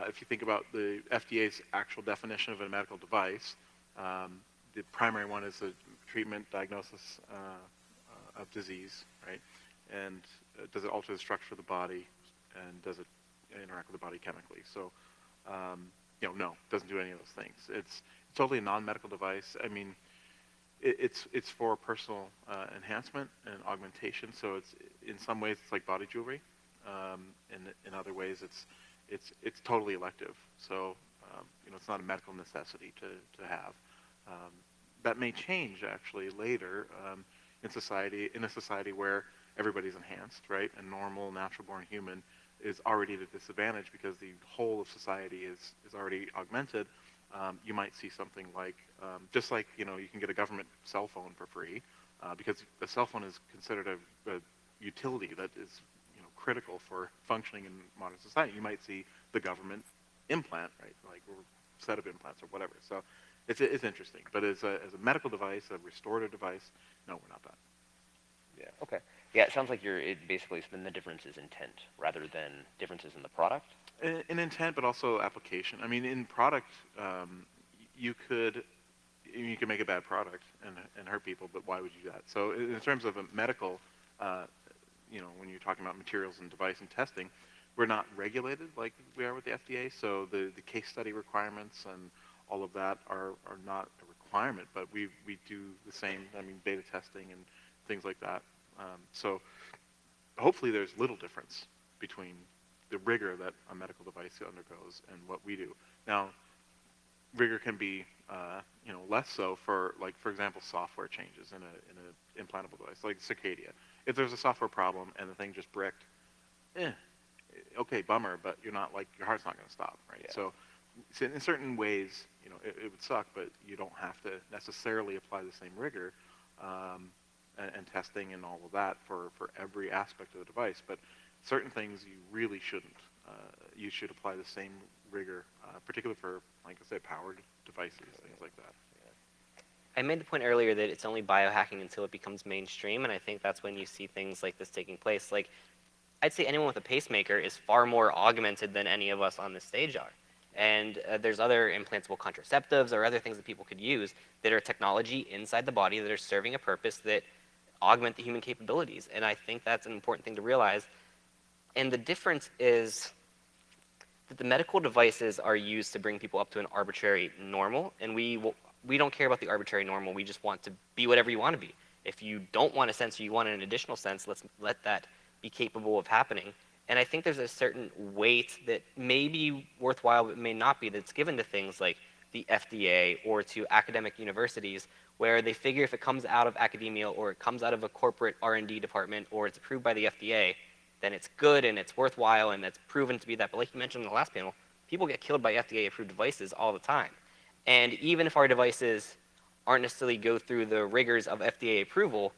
S2: if you think about the FDA's actual definition of a medical device, the primary one is the treatment, diagnosis of disease, right? And does it alter the structure of the body, and does it interact with the body chemically? So, no, it doesn't do any of those things. It's totally a non-medical device. I mean, it's for personal enhancement and augmentation. So it's in some ways it's like body jewelry. In other ways, it's totally elective. So it's not a medical necessity to have. That may change actually later in a society where everybody's enhanced, right? A normal, natural-born human is already at a disadvantage because the whole of society is already augmented. You might see something like, just like you can get a government cell phone for free, because a cell phone is considered a utility that is critical for functioning in modern society. You might see the government implant, right, like a set of implants or whatever. So it's interesting. But as a medical device, a restorative device, no, we're not that.
S1: Yeah. Okay. Yeah, it sounds like basically then the difference is intent rather than differences in the product.
S2: In intent, but also application. I mean, in product, you could make a bad product and hurt people, but why would you do that? So in terms of a medical, when you're talking about materials and device and testing, we're not regulated like we are with the FDA. So the case study requirements and all of that are not a requirement, but we do the same. I mean, beta testing and things like that. So hopefully there's little difference between the rigor that a medical device undergoes and what we do. Now, rigor can be less so for example, software changes in an implantable device like Circadia. If there's a software problem and the thing just bricked, okay, bummer, but your heart's not going to stop, right?
S1: Yeah.
S2: So in certain ways, it would suck, but you don't have to necessarily apply the same rigor and testing and all of that for every aspect of the device. But certain things you really shouldn't. You should apply the same rigor, particularly for, like I said, powered devices, things like that.
S3: I made the point earlier that it's only biohacking until it becomes mainstream, and I think that's when you see things like this taking place. Like, I'd say anyone with a pacemaker is far more augmented than any of us on this stage are. And there's other implantable contraceptives or other things that people could use that are technology inside the body that are serving a purpose that augment the human capabilities. And I think that's an important thing to realize. And the difference is that the medical devices are used to bring people up to an arbitrary normal, and we don't care about the arbitrary normal. We just want to be whatever you want to be. If you don't want a sense or you want an additional sense, let's let that be capable of happening. And I think there's a certain weight that may be worthwhile but may not be that's given to things like the FDA or to academic universities, where they figure if it comes out of academia or it comes out of a corporate R&D department or it's approved by the FDA, then it's good and it's worthwhile and that's proven to be that. But like you mentioned in the last panel, people get killed by FDA-approved devices all the time. And even if our devices aren't necessarily go through the rigors of FDA approval,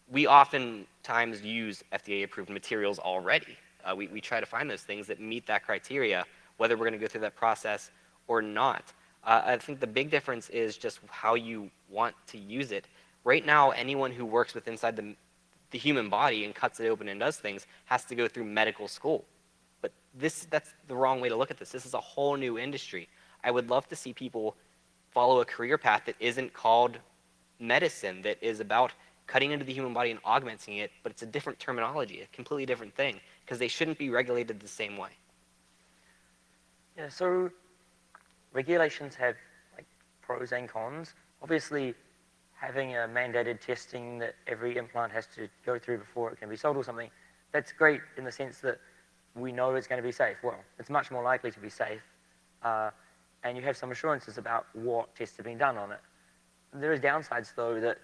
S3: we oftentimes use FDA-approved materials already. We try to find those things that meet that criteria, whether we're going to go through that process or not. I think the big difference is just how you want to use it. Right now, anyone who works with inside the human body and cuts it open and does things has to go through medical school. But that's the wrong way to look at this. This is a whole new industry. I would love to see people follow a career path that isn't called medicine, that is about cutting into the human body and augmenting it, but it's a different terminology, a completely different thing, because they shouldn't be regulated the same way.
S4: Yeah, so regulations have like pros and cons. Obviously, having a mandated testing that every implant has to go through before it can be sold or something, that's great in the sense that we know it's going to be safe. Well, it's much more likely to be safe, and you have some assurances about what tests are being done on it. There is downsides though that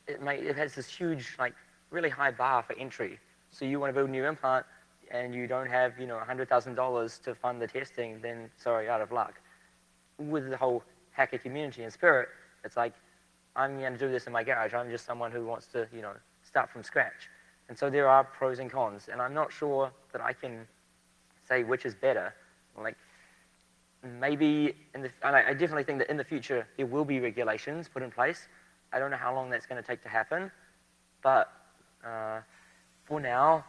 S4: it has this huge, like, really high bar for entry. So you want to build a new implant and you don't have, $100,000 to fund the testing, then sorry, out of luck. With the whole hacker community and spirit, it's like, I'm going to do this in my garage. I'm just someone who wants to, start from scratch. And so there are pros and cons, and I'm not sure that I can say which is better. Like, maybe, and I definitely think that in the future there will be regulations put in place. I don't know how long that's going to take to happen, but for now,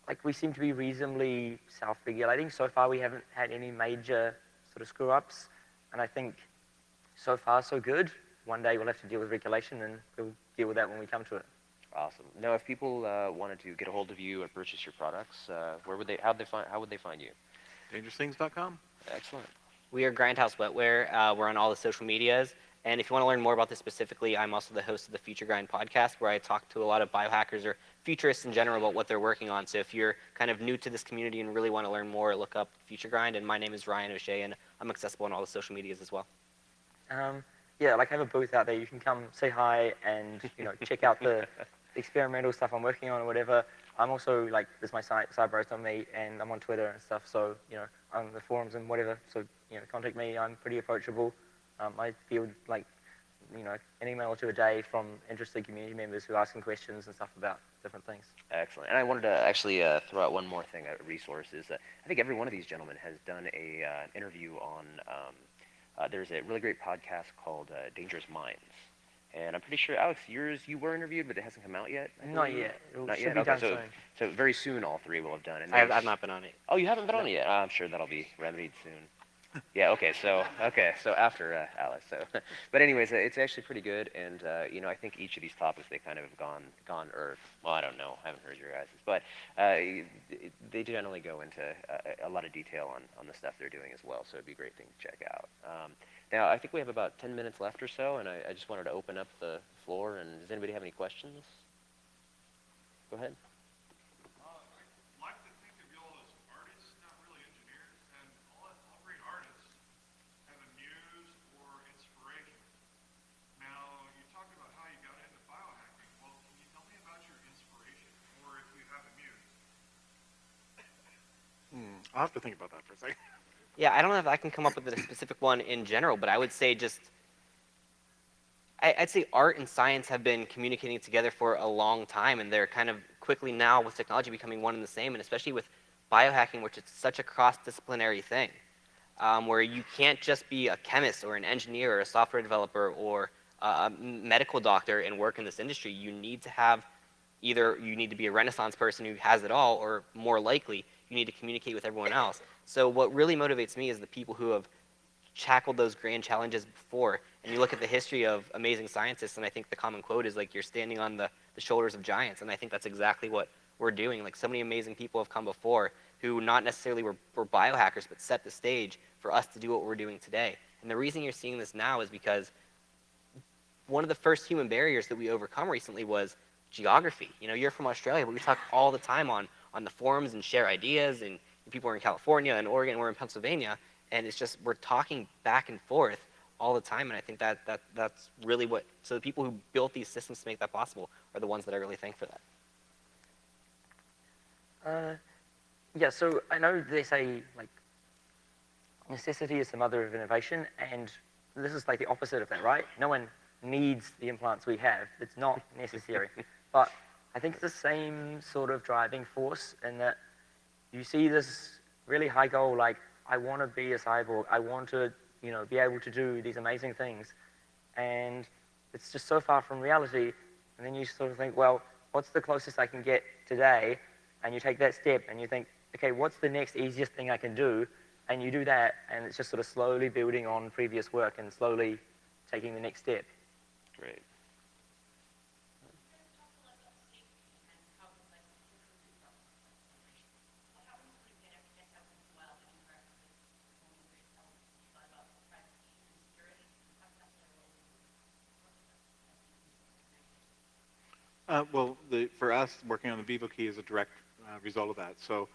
S4: like, we seem to be reasonably self-regulating. So far, we haven't had any major sort of screw-ups, and I think so far so good. One day we'll have to deal with regulation, and we'll deal with that when we come to it.
S1: Awesome. Now, if people wanted to get a hold of you and purchase your products, how would they find you?
S2: Dangerousthings.com.
S1: Excellent.
S3: We are Grindhouse Wetware. We're on all the social medias. And if you want to learn more about this specifically, I'm also the host of the Future Grind podcast, where I talk to a lot of biohackers or futurists in general about what they're working on. So if you're kind of new to this community and really want to learn more, look up Future Grind. And my name is Ryan O'Shea, and I'm accessible on all the social medias as well.
S4: Yeah, like, I have a booth out there. You can come say hi and check out the experimental stuff I'm working on or whatever. I'm also, like, there's my site, cyberroast.me, and I'm on Twitter and stuff. So on the forums and whatever. So contact me. I'm pretty approachable. I field, like, an email or two a day from interested community members who are asking questions and stuff about different things.
S1: Excellent. And I wanted to actually throw out one more thing, a resource, is that I think every one of these gentlemen has done an interview on, there's a really great podcast called Dangerous Minds. And I'm pretty sure, Alex, you were interviewed, but it hasn't come out yet?
S4: Not yet.
S1: Not
S4: should
S1: yet?
S4: be
S1: Okay,
S4: done
S1: so,
S4: soon.
S1: so very soon all three will have done it.
S3: I've not been on it.
S1: Oh, you haven't been on it yet? I'm sure that'll be remedied soon. Yeah. Okay. So after Alice. So, but anyways, it's actually pretty good, and I think each of these topics they kind of have gone Earth. Well, I don't know. I haven't heard your guys', but they generally go into a lot of detail on the stuff they're doing as well. So it'd be a great thing to check out. Now, I think we have about 10 minutes left or so, and I just wanted to open up the floor. And does anybody have any questions? Go ahead.
S2: I'll have to think about that for a second.
S3: Yeah, I don't know if I can come up with a specific one in general, but I would say I'd say art and science have been communicating together for a long time, and they're kind of quickly now with technology becoming one and the same, and especially with biohacking, which is such a cross-disciplinary thing. where you can't just be a chemist or an engineer or a software developer or a medical doctor and work in this industry. You need to have either you need to be a Renaissance person who has it all, or more likely, you need to communicate with everyone else. So what really motivates me is the people who have tackled those grand challenges before. And you look at the history of amazing scientists, and I think the common quote is like, you're standing on the shoulders of giants. And I think that's exactly what we're doing. Like, so many amazing people have come before who not necessarily were biohackers, but set the stage for us to do what we're doing today. And the reason you're seeing this now is because one of the first human barriers that we overcome recently was geography. You know, you're from Australia, but we talk all the time on the forums and share ideas, and people are in California and Oregon, we're in Pennsylvania, and it's just, we're talking back and forth all the time, and I think that's really what, so the people who built these systems to make that possible are the ones that I really thank for that.
S4: Yeah, so I know they say, like, necessity is the mother of innovation, and this is like the opposite of that, right? No one needs the implants we have. It's not necessary. But I think it's the same sort of driving force in that you see this really high goal, like, I want to be a cyborg. I want to, you know, be able to do these amazing things. And it's just so far from reality. And then you sort of think, well, what's the closest I can get today? And you take that step and you think, okay, what's the next easiest thing I can do? And you do that, and it's just sort of slowly building on previous work and slowly taking the next step.
S2: Great. Well, for us, working on the Vivo key is a direct result of that. So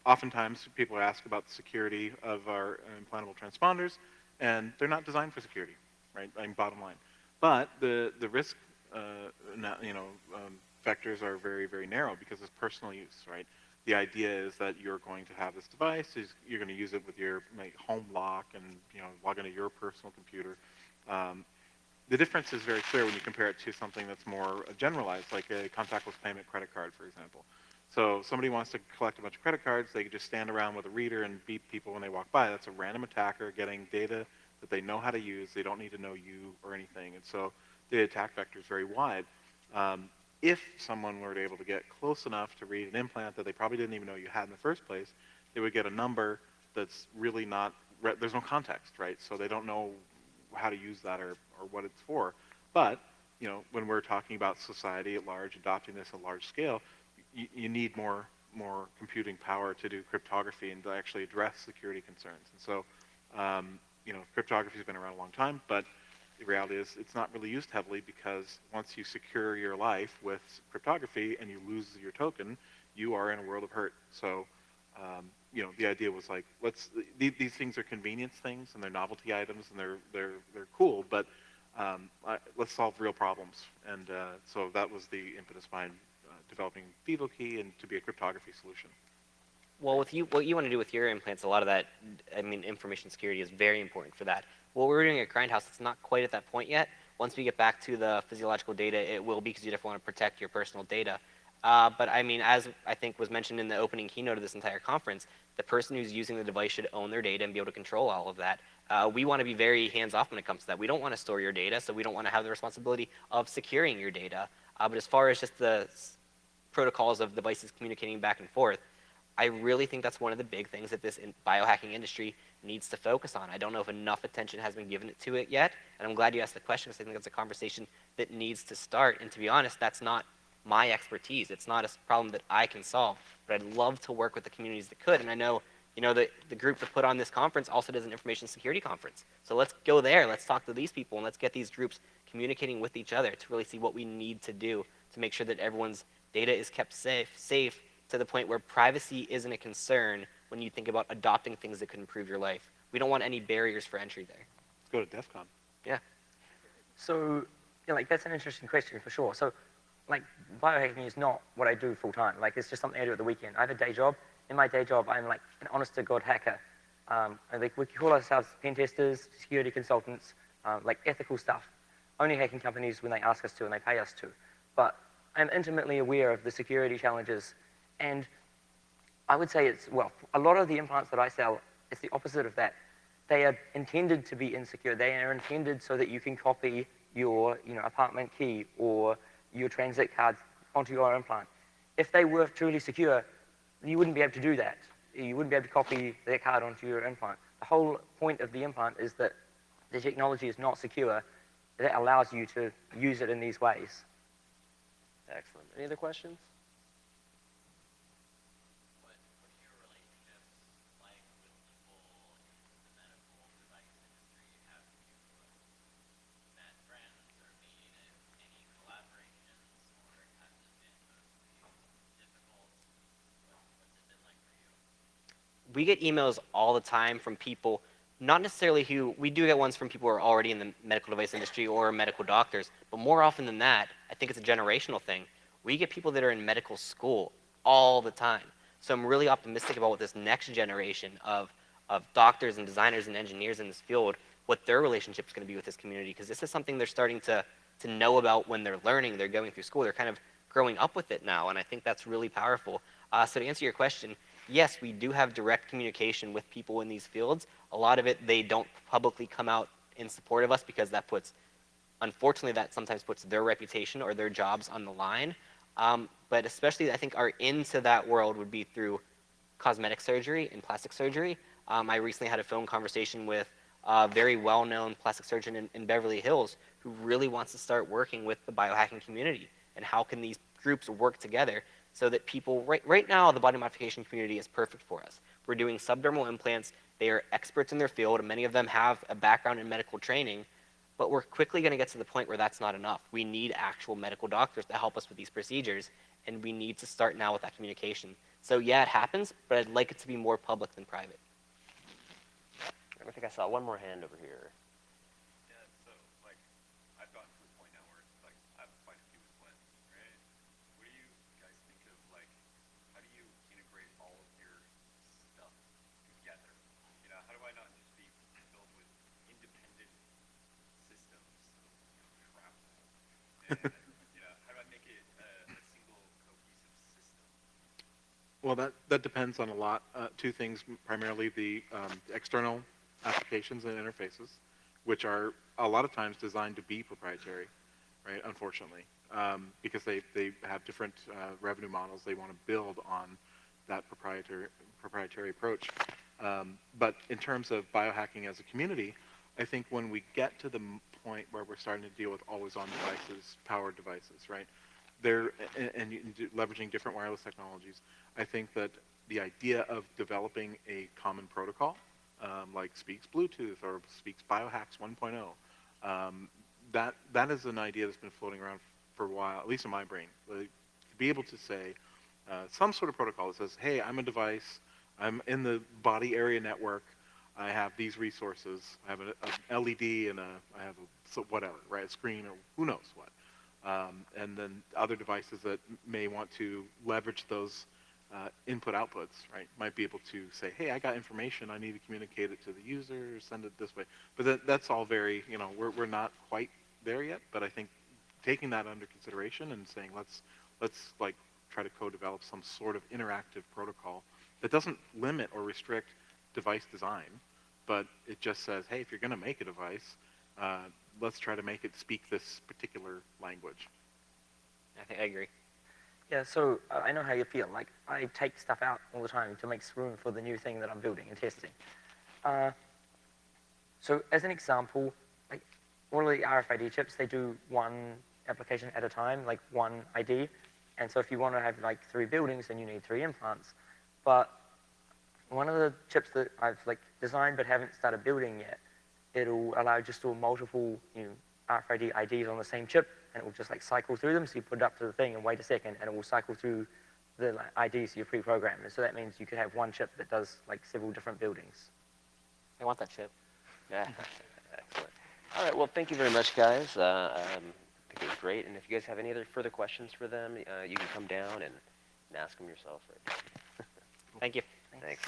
S2: oftentimes people ask about the security of our implantable transponders, and they're not designed for security, right? I mean, bottom line. But the risk vectors are very, very narrow because it's personal use, right? The idea is that you're going to have this device, you're going to use it with your home lock and log into your personal computer. The difference is very clear when you compare it to something that's more generalized, like a contactless payment credit card, for example. So somebody wants to collect a bunch of credit cards, they could just stand around with a reader and beep people when they walk by. That's a random attacker getting data that they know how to use. They don't need to know you or anything. And so the attack vector is very wide. If someone were able to get close enough to read an implant that they probably didn't even know you had in the first place, they would get a number that's really not, there's no context, right? So they don't know how to use that or what it's for. But when we're talking about society at large, adopting this at large scale, you need more computing power to do cryptography and to actually address security concerns. And so, cryptography has been around a long time, but the reality is it's not really used heavily because once you secure your life with cryptography and you lose your token, you are in a world of hurt. So, the idea was like, these things are convenience things and they're novelty items and they're cool, but let's solve real problems. And so that was the impetus behind developing Vivo Key and to be a cryptography solution.
S3: Well, what you want to do with your implants, a lot of that, information security is very important for that. What we're doing at Grindhouse, it's not quite at that point yet. Once we get back to the physiological data, it will be, because you definitely want to protect your personal data. But as I think was mentioned in the opening keynote of this entire conference, the person who's using the device should own their data and be able to control all of that. We want to be very hands-off when it comes to that. We don't want to store your data, so we don't want to have the responsibility of securing your data. But as far as just the protocols of devices communicating back and forth, I really think that's one of the big things that this biohacking industry needs to focus on. I don't know if enough attention has been given to it yet, and I'm glad you asked the question, because I think that's a conversation that needs to start. And to be honest, that's not my expertise. It's not a problem that I can solve, but I'd love to work with the communities that could. And I know, the group that put on this conference also does an information security conference. So let's go there, let's talk to these people, and let's get these groups communicating with each other to really see what we need to do to make sure that everyone's data is kept safe to the point where privacy isn't a concern when you think about adopting things that could improve your life. We don't want any barriers for entry there.
S2: Let's go to DEF CON.
S3: Yeah.
S4: So, that's an interesting question for sure. So, biohacking is not what I do full time. It's just something I do at the weekend. I have a day job. In my day job, I'm an honest-to-God hacker. And we call ourselves pen testers, security consultants, ethical stuff. Only hacking companies when they ask us to and they pay us to. But I'm intimately aware of the security challenges. And I would say a lot of the implants that I sell It's the opposite of that. They are intended to be insecure. They are intended so that you can copy your apartment key or your transit card onto your implant. If they were truly secure, you wouldn't be able to do that. You wouldn't be able to copy their card onto your implant. The whole point of the implant is that the technology is not secure. That allows you to use it in these ways.
S1: Excellent. Any other questions?
S5: What are your relationships like with people in the medical device industry? Have you met friends or made any collaborations, or has it been mostly difficult? What's it been like for you?
S3: We get emails all the time from people, not necessarily who, we do get ones from people who are already in the medical device industry or medical doctors, but more often than that, I think it's a generational thing. We get people that are in medical school all the time. So I'm really optimistic about what this next generation of doctors and designers and engineers in this field, what their relationship is going to be with this community, because this is something they're starting to know about when they're learning, they're going through school, they're kind of growing up with it now, and I think that's really powerful. So to answer your question, yes, we do have direct communication with people in these fields. A lot of it, they don't publicly come out in support of us because that puts, unfortunately, that sometimes puts their reputation or their jobs on the line. But especially, I think our into that world would be through cosmetic surgery and plastic surgery. I recently had a phone conversation with a very well-known plastic surgeon in Beverly Hills who really wants to start working with the biohacking community. And how can these groups work together so that people, right now, the body modification community is perfect for us. We're doing subdermal implants. They are experts in their field, and many of them have a background in medical training, but we're quickly going to get to the point where that's not enough. We need actual medical doctors to help us with these procedures, and we need to start now with that communication. So yeah, it happens, but I'd like it to be more public than private.
S1: I think I saw one more hand over here.
S6: Yeah, so like I've gotten to the point now where it's like I have quite a few implants, right? What do you guys think of like how do you integrate all of your stuff together? You know, how do I not just be filled with independent systems of travel? And you know, how do I make it a single cohesive system?
S2: Well, that depends on a lot. Two things, primarily the external applications and interfaces, which are a lot of times designed to be proprietary, right? Unfortunately, because they have different revenue models. They want to build on that proprietary approach. But in terms of biohacking as a community, I think when we get to the point where we're starting to deal with always-on devices, powered devices, right? Leveraging different wireless technologies, I think that the idea of developing a common protocol, like Speaks Bluetooth or Speaks Biohacks 1.0, that is an idea that's been floating around for a while, at least in my brain. Like, to be able to say some sort of protocol that says, hey, I'm a device, I'm in the body area network, I have these resources, I have an LED and I have whatever, right, a screen or who knows what. And then other devices that may want to leverage those input-outputs, right, might be able to say, hey, I got information, I need to communicate it to the user, send it this way. But that's all very, we're not quite there yet, but I think taking that under consideration and saying, let's like try to co-develop some sort of interactive protocol that doesn't limit or restrict device design, but it just says, hey, if you're going to make a device, let's try to make it speak this particular language.
S3: I think I agree.
S4: Yeah, so I know how you feel. Like, I take stuff out all the time to make room for the new thing that I'm building and testing. So as an example, like all of the RFID chips, they do one application at a time, like one ID. And so if you want to have like 3 buildings, then you need 3 implants. But one of the chips that I've like designed but haven't started building yet, it'll allow just to multiple RFID IDs on the same chip, and it will just like cycle through them. So you put it up to the thing and wait a second, and it will cycle through the IDs you pre-programmed. And so that means you could have one chip that does like several different buildings.
S3: I want that chip.
S1: Yeah, excellent. All right, well, thank you very much, guys. I think it was great. And if you guys have any other further questions for them, you can come down and ask them yourself. Right?
S3: Thank you.
S1: Thanks.